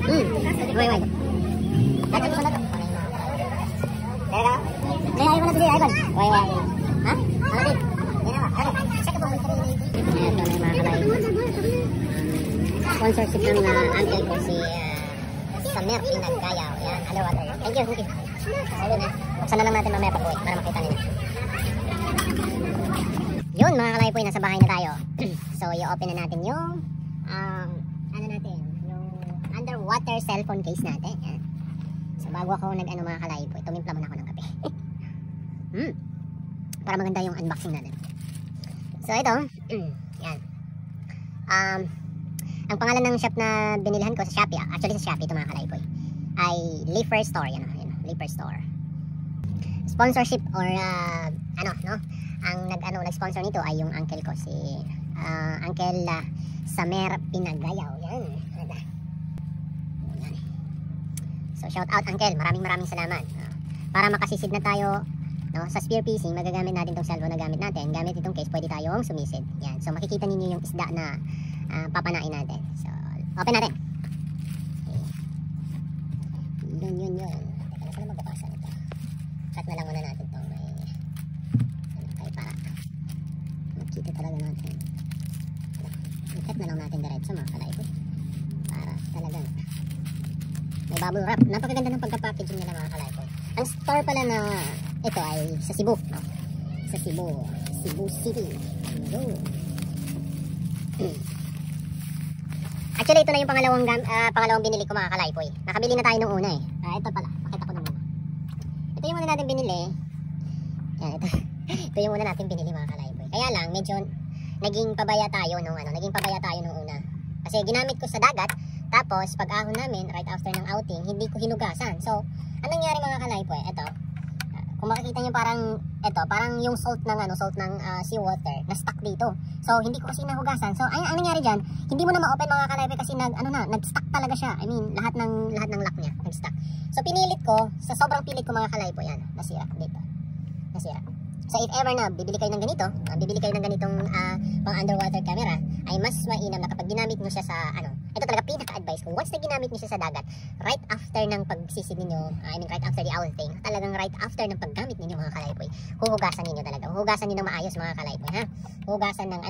Wait. Dapat mo na to. Teka. Ayaw mo na to, Icon. Wait. Ha? Ano din? Check mo. Ayan, may mga kalay. Sponsorship ng uncle ko si Samer Pinagkayaw. Ayan, underwater. Thank you. Ayun na. Buksan na lang natin mamaya pag-uwi para makita nila. Yun mga kalaypoy, nasa bahay na tayo. So, i-open na natin yung yung underwater cellphone case natin. Yan. So, bago ako nag-ano mga kalaypoy, tumimpla muna ako ng kape. Para maganda yung unboxing natin. So, ito. Yan. Ang pangalan ng shop na binilihan ko sa Shopee, actually sa Shopee ito mga kalaypoy, ay Leafer Store. Yan, Leafer Store. Sponsorship or ang nag-sponsor nito ay yung uncle ko, si Uncle Samer Pinaggayaw. Yan. So shout out uncle, maraming salamat. Para makasisid na tayo sa Spear Fishing, magagamit natin tong cellphone na gamit natin. Gamit itong case, pwede tayong sumisid. Yan. So makikita ninyo yung isda na papanain natin. So open natin. Yun. Teka, saan na magbabasa nito? Cut na lang muna natin itong para makita talaga natin. I-cut na lang natin diretso mga kalaypoy. Para talagang may bubble wrap. Napakaganda ng pagka-packaging nila mga kalaypoy. Ang store pala na ito ay sa Cebu. Sa Cebu City. Actually, ito na yung pangalawang binili ko mga kalaypoy. Nakabili na tayo nung una eh. Ito pala, pakita ko na muna. Ito yung muna natin binili. Yan, ito. Ito yung muna natin binili mga kalaypoy. Kaya lang, medyo naging pabaya tayo nung una. Kasi ginamit ko sa dagat, tapos pag ahon namin, right after ng outing, hindi ko hinugasan. So, anong nangyari mga kalaypoy? Ito. Kung makikita nyo parang yung salt ng seawater na stuck dito. So hindi ko kasi nahugasan. So ano nangyari diyan? Hindi mo na ma-open mga kalaypoy kasi nag-stuck talaga siya. I mean, lahat ng lock niya nag-stuck. So pinilit ko, sa sobrang pilit ko mga kalaypoy, yan, nasira dito. Nasira. So if ever na bibili kayo ng ganitong pang underwater camera, ay mas mainam na kapag ginamit mo siya sa ito talaga pinaka-advice ko. Once na ginamit niyo siya sa dagat, right after ng pagsisid niyo, right after the outing, talagang right after ng paggamit niyo mga kalaypoy, huhugasan niyo talaga. Huhugasan niyo ng maayos mga kalaypoy, ha? Huhugasan ng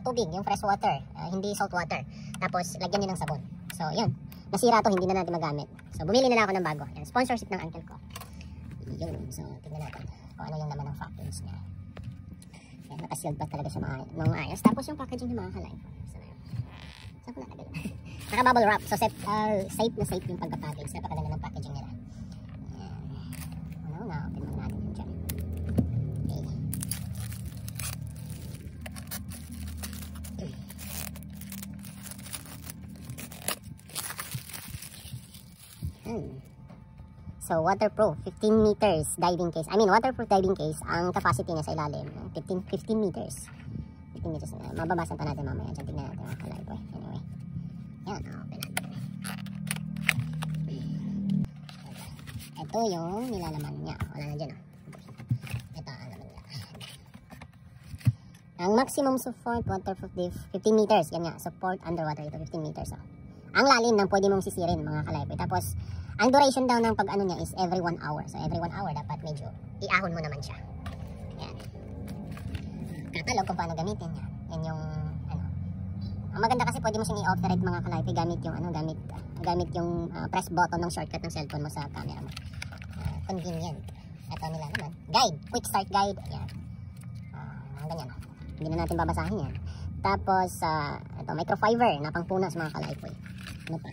tubig, yung fresh water, hindi salt water. Tapos lagyan niyo ng sabon. So, 'yun. Nasira to, hindi na natin magamit. So, bumili na lang ako ng bago. Yan, sponsorship ng uncle ko. 'Yun. So, tingnan natin kung ano yung laman ng package niya. Yan, nakasealed pa talaga siya maayos. Tapos yung packaging ng mga kalaypoy. Saan ko nalagay? Naka-bubble wrap. So, safe na safe yung pagka-package. Napakaganda ng packaging nila. Ayan. Na-open mo natin yung dyan. Okay. So, waterproof. 15 meters diving case. Waterproof diving case. Ang capacity niya sa ilalim. 15 meters. 15 meters. Mababasan pa natin mamaya. Diyan tignan natin mga kalaypoy. Anyway. Yan, open natin. Ito yung nilalaman niya. Wala na dyan. Ito ang laman niya. Ang maximum support waterproof 15 meters. Yan nga, support underwater. Ito 15 meters. Ang lalim ng pwede mong sisirin mga kalaypoy. Tapos, ang duration daw ng pag niya is every 1 hour. So, every 1 hour dapat medyo iahon mo naman siya. Yan. Katalog kung paano gamitin niya. Yan yung ang maganda kasi pwede mo siyang i-operate mga kalaypoy gamit yung gamit yung press button ng shortcut ng cellphone mo sa camera mo. Convenient. Ito nila naman. Guide. Quick start guide. Yan. Ganyan. Hindi na natin babasahin yan. Tapos, ito, microfiber na pangpunas mga kalaypoy. Ano pa?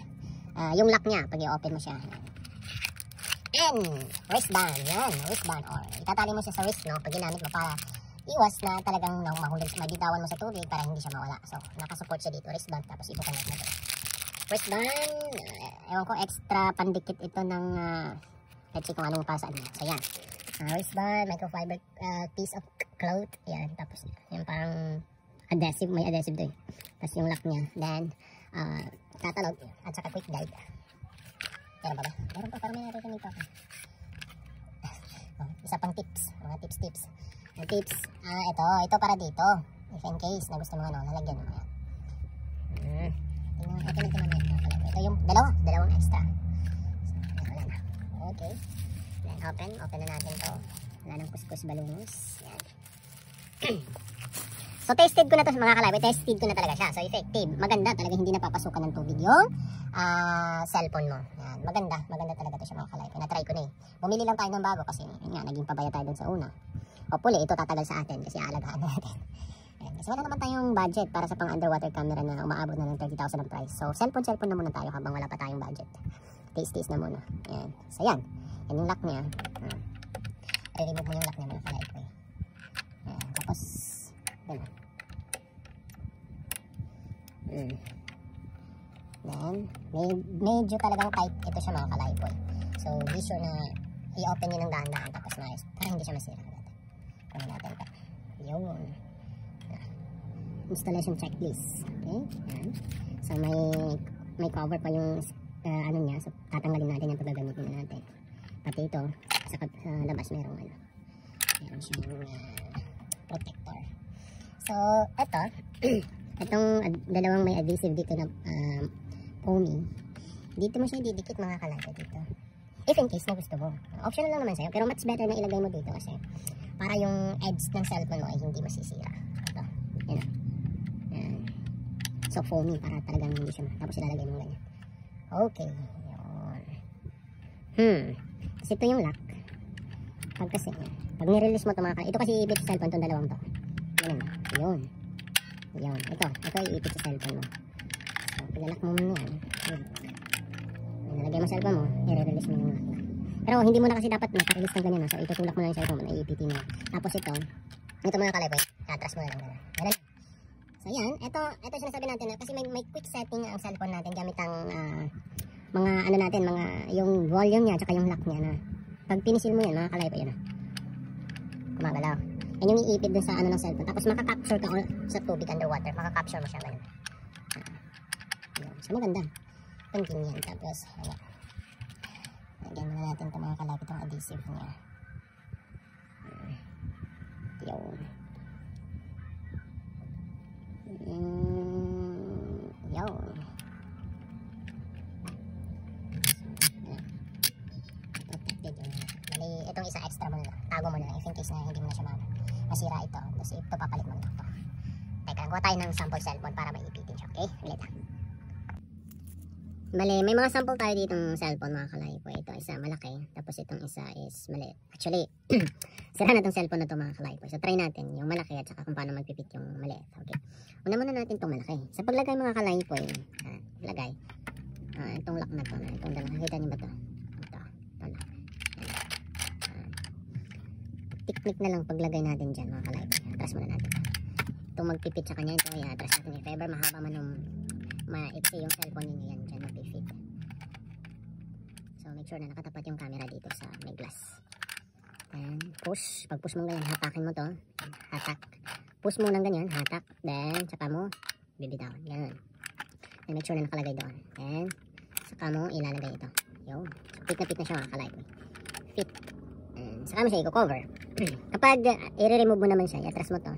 Yung lock niya, pag i-open mo siya. And, wristband. Yan, wristband. Or, itatali mo siya sa wrist, no? Pag ginamit mo para iwas na talagang mahulog, mabitawan mo sa tubig para hindi siya mawala. So, nakasupport siya dito. Wristband, tapos i-connect mo dito. Wristband, ewan ko, extra pandikit ito ng, let's see kung anong pasaan niya. So, yan. Wristband, microfiber piece of cloth. Yan, tapos, yan parang adhesive, may adhesive doon. Tapos yung lock niya. Then, catalog at saka quick guide. Meron pa ba? Meron pa, parang may narinig pa ako. Isa pang tips, mga tips. Ang tips, ito para dito. If in case na gusto mo lalagyan mo yan. Ito yung dalawang extra. So, wala na. Okay. Then open na natin to. Wala nang kuskus balungos. Yan. So tested ko na to mga kalay. Tested ko na talaga siya. So effective. Maganda talaga, hindi napapasukan ng tubig yung cellphone mo. Yan. Maganda talaga to siya mga kalay. Na-try ko na eh. Bumili lang tayo ng bago kasi nga naging pabaya tayo dun sa una. Hopefully ito tatagal sa atin kasi aalagaan natin. Yan. Kasi wala naman tayong budget para sa pang underwater camera na umaabot na ng 30,000 ang price. So cellphone na muna tayo habang wala pa tayong budget. Taste na muna. Yan. So yan. Yan yung lock niya. I-remove mo yung lock niya mga kalay ko eh. Yan. Tapos gano'n. Then, medyo talagang tight ito siya mga kalay-boy. So, be sure na i-open nyo ng dahan-dahan tapos maayos para hindi siya masira. Kunin natin ito. Yun. Installation checklist. Okay? Yan. So, may cover pa yung ano niya. So, tatanggalin natin yung paggagamitin na natin. Pati ito, sa labas merong ano. Meron siyang protector. So, ito, itong dalawang may adhesive dito na foamy, dito mo siya didikit mga kalay dito. If in case mo gusto mo. Optional lang naman sa'yo, pero much better na ilagay mo dito kasi para yung edge ng cellphone mo ay hindi masisira. Ito, yan o. Yan. So, foamy para talagang hindi siya. Tapos ilalagay mo ganyan. Okay. Yun. Kasi ito yung lock. Pag kasi, pag nirelease mo ito mga kalay, ito kasi iipit sa cellphone itong dalawang to. Ganun. Yun. Yan. Ito iipit sa cellphone mo. So, pag-lock mo muna yan. Nalagay mo sa cellphone mo, i-release mo yung lock. Pero hindi mo na kasi dapat makarelease ng ganyan. So, itutulak mo na yung cellphone mo, iipitin mo. Tapos ito mga kalay po, atras mo na lang gano'n. Ganun. So, yan. Ito sinasabi natin na kasi may quick setting ang cellphone natin gamit ang mga ano natin, yung volume niya, tsaka yung lock niya na pag pinisil mo yan, mga kalay po, yun na. Kumagalaw. Yan yung iipit dun sa ano ng cellphone. Tapos makaka-capture ka sa tubig underwater. Makaka-capture mo siya ganun. So maganda. Convenient. Tapos, ayan. Lagyan muna natin ito mga kalapit ang adhesive niya. Yun. Yun. Protected yun. Bali, itong isa extra mo na lang. Tago mo na lang. If in case na hindi mo na siya masira ito. Tapos ito papalit mo na ito. Teka, gawa tayo ng sample cellphone para maipitin siya. Okay? Ulit ha. Bale, may mga sample tayo ditong cellphone mga kalay po. Ito isa malaki. Tapos itong isa is maliit. Actually, sira na itong cellphone na ito mga kalay po. So try natin yung malaki at saka kung paano magpipit yung maliit. Okay. Una muna natin itong malaki. Sa paglagay mga kalay po, lagay. Itong lock na ito. Itong dalawa. Nakita niyo ba ito? Ito lock. Technique na lang paglagay natin dyan mga kalay. Atras muna natin. Itong magpipit sa kanya, ito ay atras natin. If ever mahaba man yung maiksi yung cellphone ninyo yan, dyan magpipit. So make sure na nakatapat yung camera dito sa may glass. Then push. Pag push mo ganyan, hatakin mo to. Hatak. Push mo ng ganyan, hatak. Then saka mo bibitawan. Ganun. Then make sure na nakalagay doon. Then saka mo ilalagay ito. Yo. So, fit na siya mga kalay. Fit. Saka mo siya i-cover. Kapag i-remove mo naman siya, i-atras mo to.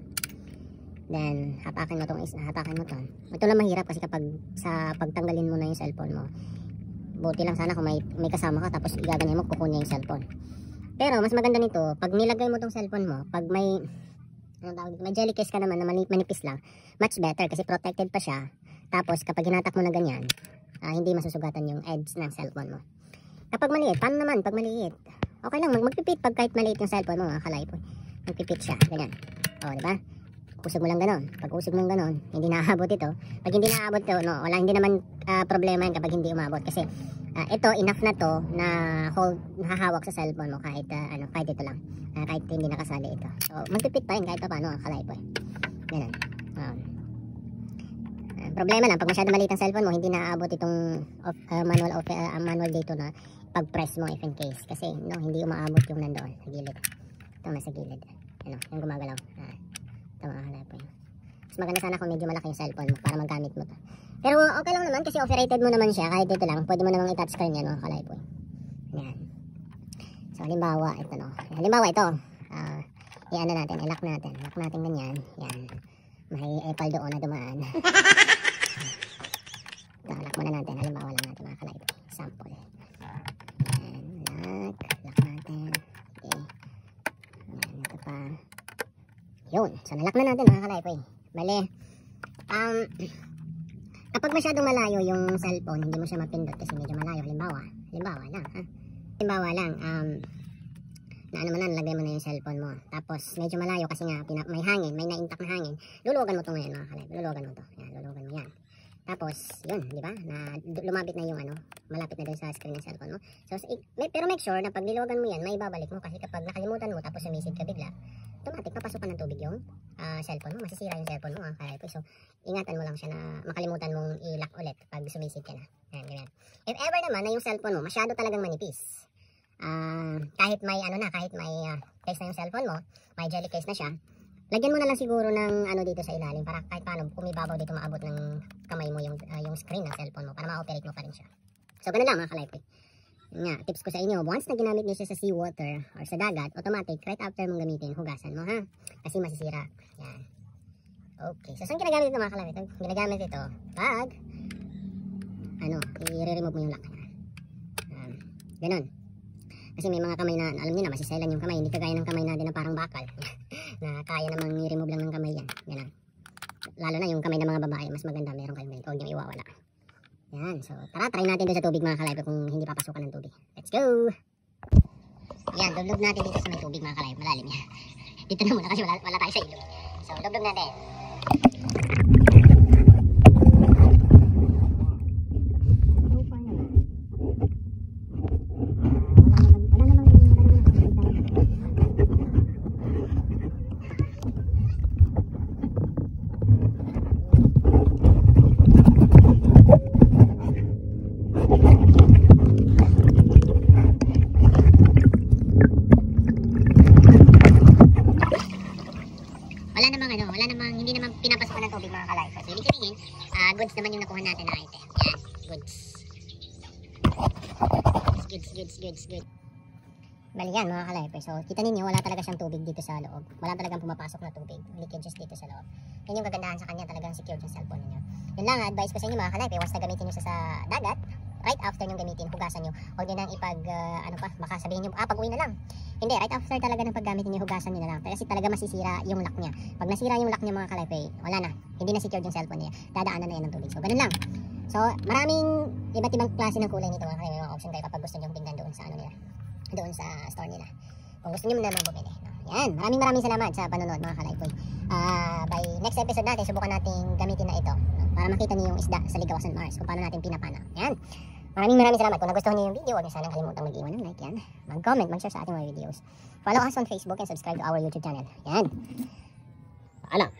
Then hapakan mo tong isa, hatakan mo to. Ito lang mahirap kasi kapag sa pagtanggalin mo na yung cellphone mo. Buti lang sana kung may kasama ka tapos igaganyan mo, kukunin yung cellphone. Pero mas maganda nito, pag nilagay mo tong cellphone mo, pag may jelly case ka naman na manipis lang, much better kasi protected pa siya. Tapos kapag hinatak mo na ganyan, hindi masusugatan yung edge ng cellphone mo. Kapag maliit, paano naman pag maliit? Okay lang, magpipit pag kahit maliit yung cellphone mo, kalay po. Magpipit siya, ganyan. O, diba? Usog mo lang ganon. Pag usog mo lang ganon, hindi naaabot ito. Pag hindi naaabot ito, no, hindi naman problema yan kapag hindi umabot. Kasi ito, enough na to na hahawak sa cellphone mo kahit, kahit ito lang. Kahit hindi nakasali ito. So, magpipit pa rin kahit pa paano, kalay po. Ganun. Problema lang, pag masyado maliit ang cellphone mo, hindi naaabot itong manual dito na pag-press mo if in case. Kasi, no, hindi umaabot yung nandoon sa gilid. Ito nasa gilid. Yung gumagalaw. Ito mga kalay po. Mas maganda sana kung medyo malaki yung cellphone mo para magamit mo to. Pero okay lang naman kasi operated mo naman siya. Kahit dito lang, pwede mo namang i-touchscreen yan mga kalay po. Yan. So, halimbawa, ito no. Halimbawa, ito. I-ano natin, i-lock natin. Lock natin ganyan. Yan. May epal doon na dumaan. Ito, lock muna natin. Halimbawa lang natin mga kalay po. Sample. So, nalock na natin mga kalaypoy. Bale, kapag masyadong malayo yung cellphone, hindi mo siya mapindot kasi medyo malayo. Halimbawa lang, ha? Halimbawa lang, na ano man na, nalagay mo na yung cellphone mo. Tapos, medyo malayo kasi nga, may hangin, may na-intact na hangin. Luluwagan mo to ngayon mga kalaypoy. Luluwagan mo to. Yan, luluwagan mo yan. Tapos, yun, di ba? Na lumapit na yung ano, malapit na dun sa screen ng cellphone mo. So, pero make sure na pag niluwagan mo yan, may babalik mo kasi kapag nakalimutan mo tapos sumisid ka bigla, automatic papasukan ng tubig yung cellphone mo. Masisira yung cellphone mo, mga kalaypoy. So, ingatan mo lang siya na makalimutan mong i-lock ulit pag sumisid ka na. Yan, ganyan. If ever naman na yung cellphone mo masyado talagang manipis, kahit may ano na, kahit may case na yung cellphone mo, may jelly case na siya, lagyan mo na lang siguro ng ano dito sa ilalim para kahit paano kumibabaw dito maabot ng kamay mo yung screen ng cellphone mo para ma-operate mo pa rin siya. So, ganun lang mga kalaypoy. Nga, tips ko sa inyo, once na ginamit niyo siya sa seawater or sa dagat, automatic, right after mong gamitin, hugasan mo ha. Kasi masisira. Yan. Okay. So, saan ginagamit ito mga kalaypoy? Ginagamit ito pag ano, i-remove mo yung lock. Ganun. Kasi may mga kamay na alam niyo na masiselan yung kamay, hindi kagaya ng kamay natin na parang bakal na kaya namang i-remove lang ng kamay yan. Ganun. Lalo na yung kamay ng mga babae, mas maganda meron kayong ganito, huwag niyong iwawala. Yan, so tara, try natin doon sa tubig mga kalaypoy kung hindi papasukan ng tubig. Let's go! Yan, lublog natin dito sa may tubig mga kalaypoy, malalim yan. Dito na muna kasi wala tayo sa ilog. So, lublog natin. Wala namang hindi naman pinapasukan ng tubig mga kalaypoy. So, ibig sabihin, goods naman yung nakuha natin na item. Yan, goods. Goods. Bali yan mga kalaypoy. So, kita ninyo, wala talaga siyang tubig dito sa loob. Wala talagang pumapasok na tubig. Leakages dito sa loob. Yan yung kagandahan sa kanya, talagang secured yung cellphone niyo. Yun lang, advice ko sa inyo mga kalaypoy, once na gamitin nyo sa dagat, right after nyo gamitin, hugasan nyo. Huwag nyo nang baka sabihin nyo, pag-uwi na lang. Hindi, right after talaga ng paggamit niyo, hugasan niyo na lang. Kasi talaga masisira yung lock niya. Pag nasira yung lock niya mga kalaypoy, wala na. Hindi na secured yung cellphone niya. Dadaanan na yan ng tubig. So, ganun lang. So, maraming iba't ibang klase ng kulay nito mga kalaypoy. May mga option kayo kapag gusto nyo tingnan doon sa ano nila. Doon sa store nila. Kung gusto nyo naman bumili. Yan. Maraming salamat sa panonood mga kalaypoy. By next episode natin, subukan natin gamitin na ito. Para makita niyo yung isda sa Ligawas on Mars. Kung paano natin pinapana. Yan. Maraming salamat. Kung nagustuhan niyo yung video, huwag niyo sanang kalimutang mag-iwan ng like yan. Mag-comment, mag-share sa ating mga videos. Follow us on Facebook and subscribe to our YouTube channel. Yan. Paalam.